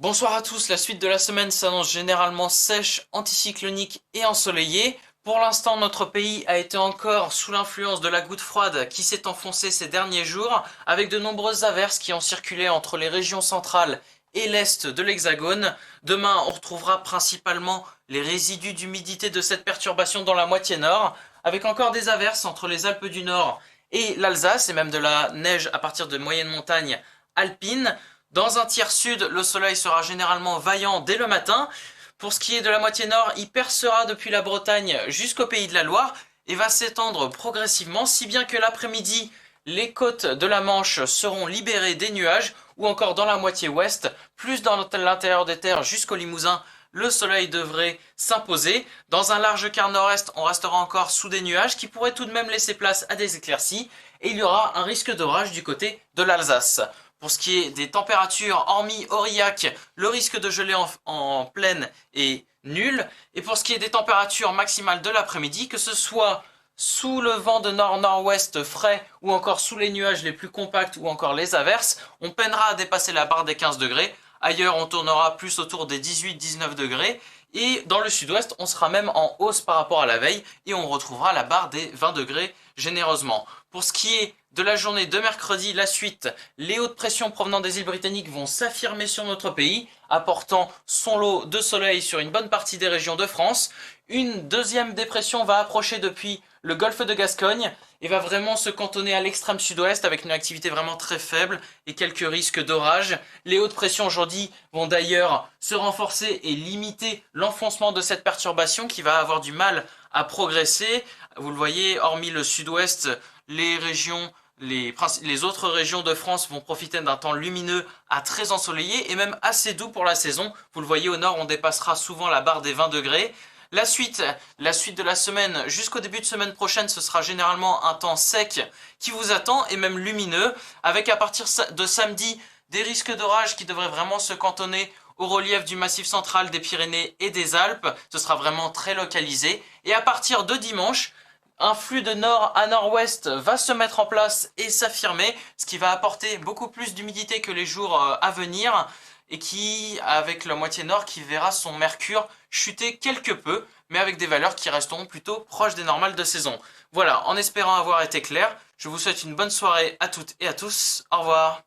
Bonsoir à tous, la suite de la semaine s'annonce généralement sèche, anticyclonique et ensoleillée. Pour l'instant, notre pays a été encore sous l'influence de la goutte froide qui s'est enfoncée ces derniers jours, avec de nombreuses averses qui ont circulé entre les régions centrales et l'est de l'Hexagone. Demain, on retrouvera principalement les résidus d'humidité de cette perturbation dans la moitié nord, avec encore des averses entre les Alpes du Nord et l'Alsace, et même de la neige à partir de moyennes montagnes alpines. Dans un tiers sud, le soleil sera généralement vaillant dès le matin. Pour ce qui est de la moitié nord, il percera depuis la Bretagne jusqu'au pays de la Loire et va s'étendre progressivement, si bien que l'après-midi, les côtes de la Manche seront libérées des nuages, ou encore dans la moitié ouest, plus dans l'intérieur des terres jusqu'au Limousin, le soleil devrait s'imposer. Dans un large quart nord-est, on restera encore sous des nuages qui pourraient tout de même laisser place à des éclaircies, et il y aura un risque d'orage du côté de l'Alsace. Pour ce qui est des températures, hormis Aurillac, le risque de gelée en plaine est nul. Et pour ce qui est des températures maximales de l'après-midi, que ce soit sous le vent de nord-nord-ouest frais ou encore sous les nuages les plus compacts ou encore les averses, on peinera à dépasser la barre des 15 degrés. Ailleurs, on tournera plus autour des 18-19 degrés. Et dans le sud-ouest, on sera même en hausse par rapport à la veille et on retrouvera la barre des 20 degrés généreusement. Pour ce qui est de la journée de mercredi, la suite, les hautes pressions provenant des îles britanniques vont s'affirmer sur notre pays, apportant son lot de soleil sur une bonne partie des régions de France. Une deuxième dépression va approcher depuis le golfe de Gascogne et va vraiment se cantonner à l'extrême sud-ouest avec une activité vraiment très faible et quelques risques d'orage. Les hautes pressions aujourd'hui vont d'ailleurs se renforcer et limiter l'enfoncement de cette perturbation qui va avoir du mal à progresser. Vous le voyez, hormis le sud-ouest, les autres régions de France vont profiter d'un temps lumineux à très ensoleillé et même assez doux pour la saison. Vous le voyez, au nord, on dépassera souvent la barre des 20 degrés. La suite de la semaine jusqu'au début de semaine prochaine, ce sera généralement un temps sec qui vous attend et même lumineux, avec à partir de samedi des risques d'orage qui devraient vraiment se cantonner au relief du massif central des Pyrénées et des Alpes. Ce sera vraiment très localisé. Et à partir de dimanche, un flux de nord à nord-ouest va se mettre en place et s'affirmer, ce qui va apporter beaucoup plus d'humidité que les jours à venir et qui, avec la moitié nord, qui verra son mercure chuter quelque peu, mais avec des valeurs qui resteront plutôt proches des normales de saison. Voilà, en espérant avoir été clair, je vous souhaite une bonne soirée à toutes et à tous. Au revoir.